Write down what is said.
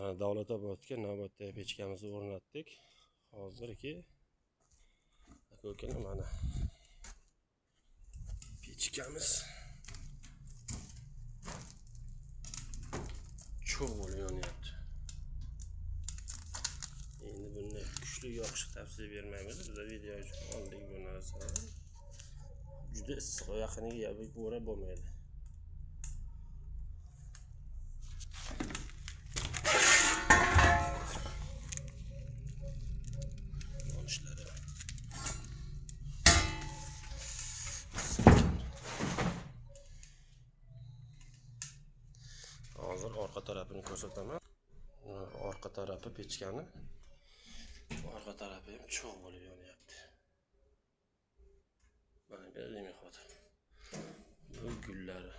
Davlatobodga navbatdagi pechkamizni o'rnatdik. Hozirki aka mana pechkamiz cho'g' bo'lib yonyapti. Endi bunday kuchli yoqishga tavsiya bermaymiz. Bizda video uchun oldik bu narsani. Juda issiq, yaqiniga yabib bo'rab bo'lmaydi. Hozir orqa tarafini ko'rsataman. Orqa tarafi pechkani. Orqa tarafi ham cho'g' bo'lib yonyapti. Mana berilgan xotin. Bu gullari.